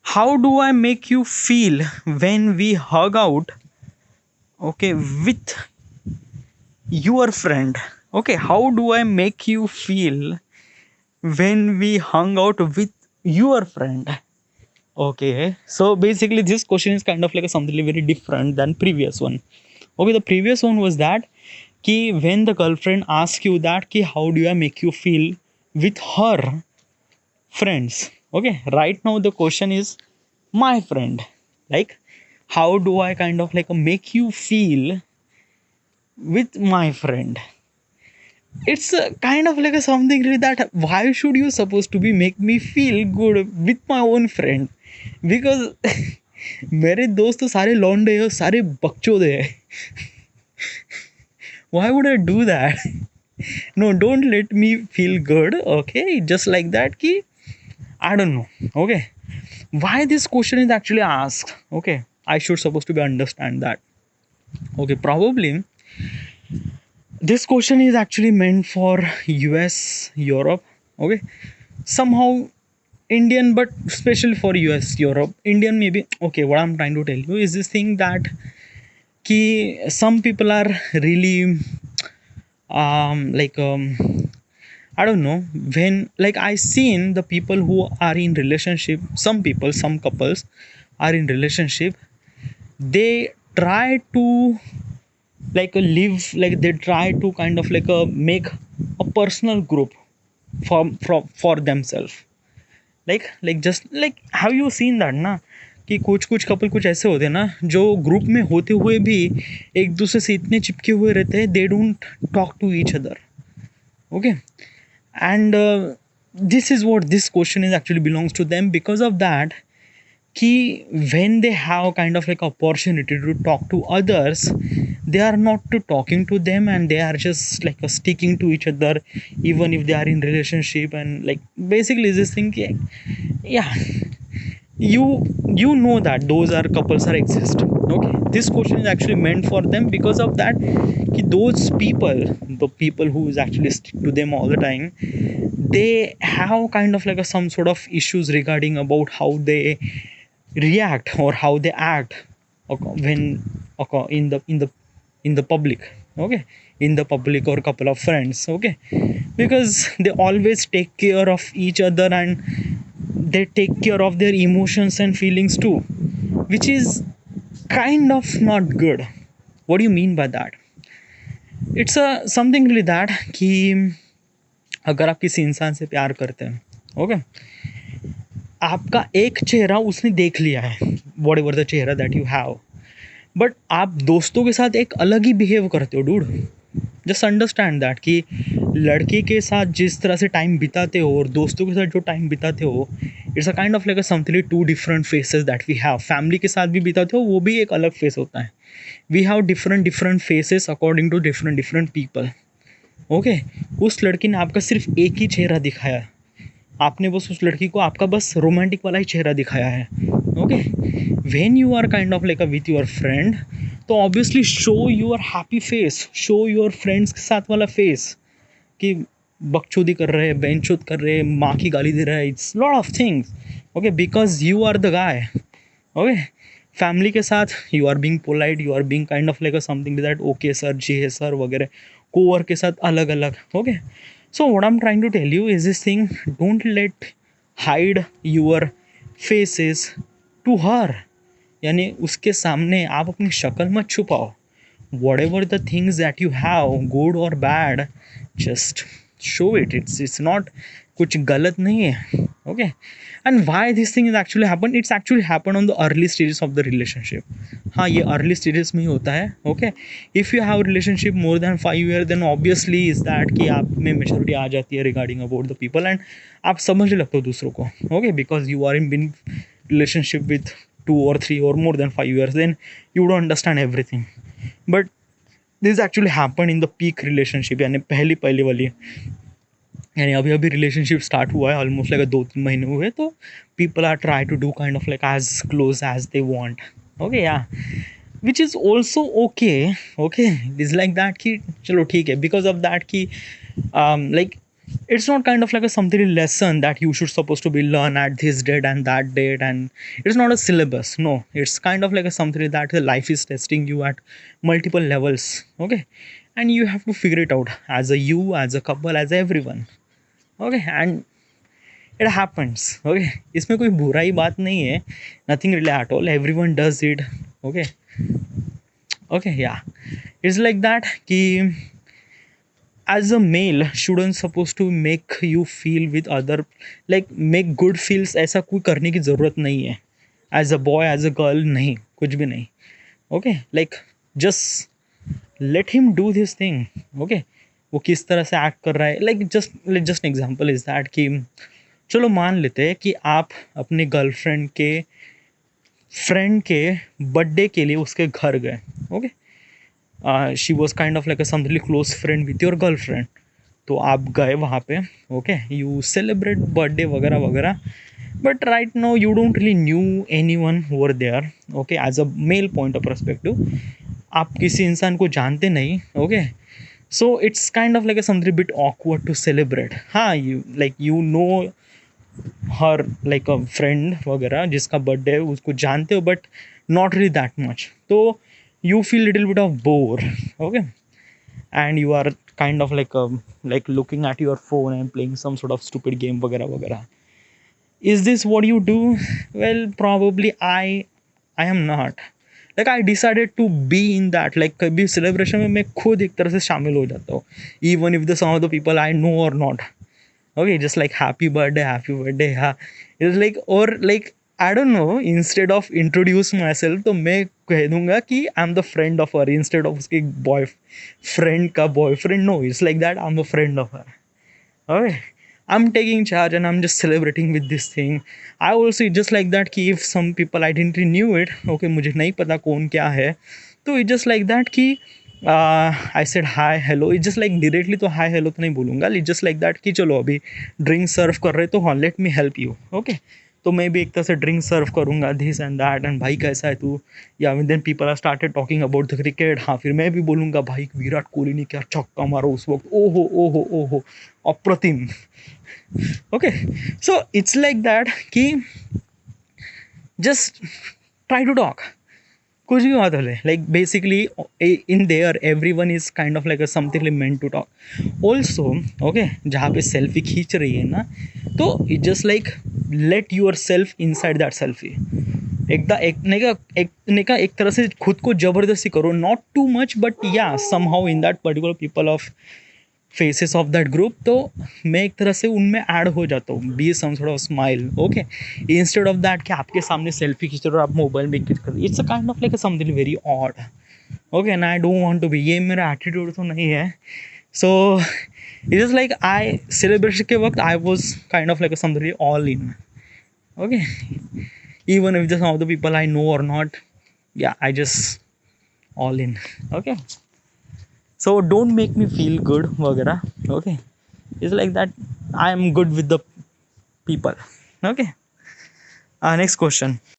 How do I make you feel when we hug out, okay, with your friend? Okay, how do I make you feel when we hung out with your friend? Okay, so basically this question is kind of like something very different than previous one. Okay, the previous one was that कि when the girlfriend asks you that कि how do I make you feel with her friends. Okay, right now the question is my friend, like how do I kind of like make you feel with my friend. It's kind of like a something really that why should you supposed to be make me feel good with my own friend, because मेरे दोस्त तो सारे लौंडे हैं, सारे बकचोदे हैं. Why would I do that? No, don't let me feel good. Okay, just like that ki I don't know. Okay, why this question is actually asked. Okay, I should supposed to be understand that. Okay, probably this question is actually meant for US, Europe. Okay, somehow Indian, but especially for US, Europe, Indian maybe. Okay, what I'm trying to tell you is this thing that ki some people are really like I don't know, when like I seen the people who are in relationship, some people, some couples are in relationship, they try to like live, like they try to kind of like make a personal group for themselves. Like just like have you seen that ना कि कुछ कुछ couple कुछ ऐसे होते हैं ना जो ग्रुप में होते हुए भी एक दूसरे से इतने चिपके हुए रहते हैं, they don't talk to each other. Okay, and this is what this question is actually belongs to them. Because of that कि when they have kind of like opportunity to talk to others, they are not to talking to them, and they are just like sticking to each other even if they are in relationship. And like basically this thing yeah, you know that those are couples are exist. Okay, this question is actually meant for them. Because of that कि those people, the people who is actually stick to them all the time, they have kind of like some sort of issues regarding about how they react or how they act, okay, when okay, in the public. Okay, in the public or couple of friends. Okay, because they always take care of each other, and they take care of their emotions and feelings too, which is kind of not good. What do you mean by that? It's a something really that कि अगर आप किसी इंसान से प्यार करते हैं, okay, आपका एक चेहरा उसने देख लिया है, वॉट एवर द चेहरा दैट यू हैव, बट आप दोस्तों के साथ एक अलग ही बिहेव करते हो डूड. जस्ट अंडरस्टैंड दैट कि लड़की के साथ जिस तरह से टाइम बिताते हो और दोस्तों के साथ जो टाइम बिताते हो, it's a kind of like a something to different faces that we have. Family के साथ भी बिताते हो, वो भी एक अलग फेस होता है. We have different different faces according to different different people. Okay, उस लड़की ने आपका सिर्फ एक ही चेहरा दिखाया, आपने बस उस लड़की को आपका बस रोमांटिक वाला ही चेहरा दिखाया है. Okay, when you are kind of like a with your friend, तो obviously show your happy face, show your friends के साथ वाला फेस कि बकचोदी कर रहे हैं, बेंचोद कर रहे हैं, माँ की गाली दे रहा है, it's lot of things. Okay, because you are the guy. Okay, family के साथ you are being polite, you are being kind of like a something that okay sir, जी है सर वगैरह. कोवर्क के साथ अलग अलग. Okay, so what I'm trying to tell you is this thing: don't let hide your faces to her. यानी उसके सामने आप अपनी शक्ल मत छुपाओ. whatever the things that you have, good or bad, just show it. It's not कुछ गलत नहीं है. Okay, and why this thing is actually happen, it's actually happen on the early stages of the relationship. हाँ, ये early stages में ही होता है. Okay, if you have relationship more than 5 years, then obviously is that कि आप में maturity आ जाती है regarding about the people, and आप समझने लगते हो दूसरों को. Okay, because you are in been relationship with 2 or 3 or more than 5 years, then you don't understand everything. But this actually happened in the peak relationship, यानी पहली पहली वाली, यानी अभी अभी रिलेशनशिप स्टार्ट हुआ है, ऑलमोस्ट लाइक 2-3 महीने हुए, तो people are try to do kind of like as close as they want. Okay, या which is also okay. Okay, is like that कि चलो ठीक है. बिकॉज ऑफ दैट कि like it's not kind of like a something lesson that you should supposed to be learn at this date and that date, and it's not a syllabus. No, it's kind of like a something that the life is testing you at multiple levels. Okay, and you have to figure it out as a you, as a couple, as everyone. Okay, and it happens. Okay, इसमें कोई बुराई बात नहीं है, nothing really at all, everyone does it. Okay, okay, yeah, it's like that कि as a male shouldn't supposed to make you feel with other, like make good feels, ऐसा कोई करने की ज़रूरत नहीं है. As a boy as a girl नहीं, कुछ भी नहीं. Okay, like just let him do this thing. Okay, वो किस तरह से एक्ट कर रहा है, like just example is that कि चलो मान लेते हैं कि आप अपने गर्लफ्रेंड के फ्रेंड के बर्थडे के लिए उसके घर गए. Okay, she was kind of like a something close friend with your girlfriend. तो आप गए वहाँ पे. ओके, यू सेलिब्रेट बर्थडे वगैरह वगैरह, but right now you don't really know anyone over there. Okay, as a male point of perspective आप किसी इंसान को जानते नहीं. Okay, so it's kind of like a something bit awkward to celebrate. हाँ, you know her like a friend वगैरह जिसका birthday है उसको जानते हो, but not really that much. तो you feel little bit of bore. Okay, and you are kind of like looking at your phone and playing some sort of stupid game वगैरह वगैरह. Is this what you do? Well, probably I am not. Like I decided to be in that, like कभी celebration में मैं खुद एक तरह से शामिल हो जाता हूँ, even if the some of the people I know or not. Okay, just like happy birthday, yeah. It's like, or like I don't know, instead of introduce myself तो मैं कह दूंगा कि I am the friend of her, instead of उसके boy friend का boyfriend. No, it's like that, I am the friend of her. Okay, I'm taking charge and I'm just celebrating with this thing. I also just like that कि if some people identity knew it, okay, मुझे नहीं पता कौन क्या है, तो it's just like that कि I said hi hello. it's just like directly तो hi hello तो नहीं बोलूँगा. it's just like that कि चलो अभी ड्रिंक सर्व कर रहे तो हाँ, let me help you. okay, तो मैं भी एक तरह से ड्रिंक सर्व करूँगा, दिस एंड दैट, एंड भाई कैसा है तू, या then people are started talking about the cricket. हाँ, फिर मैं भी बोलूँगा भाई विराट कोहली ने क्या छक्का मारा उस वक्त, ओहो ओहो ओहो अप्रतिम. Okay, so it's like that कि जस्ट ट्राई टू टॉक, कुछ भी बात होले. Like basically in there every one is kind of like a something meant to talk also. Okay, जहाँ पे सेल्फी खींच रही है ना, तो it just like let yourself inside that selfie. एक तरह से खुद को जबरदस्ती करो, not too much but yeah somehow in that particular people of faces of that group. तो मैं एक तरह से उनमें ऐड हो जाता हूँ, be some sort of smile. Okay, instead of that कि आपके सामने सेल्फी खींच रहे हो, आप मोबाइल में क्लिक कर, it's a kind of like something very odd. Okay, and I don't want to be, ये मेरा एटीट्यूड तो नहीं है. So it is like I celebration के वक्त I was kind of like something all in. Okay, even if some of the people I know or not, yeah, I just all in. Okay, so don't make me feel good वगैरह. Okay, it's like that I am good with the people. Okay, next question.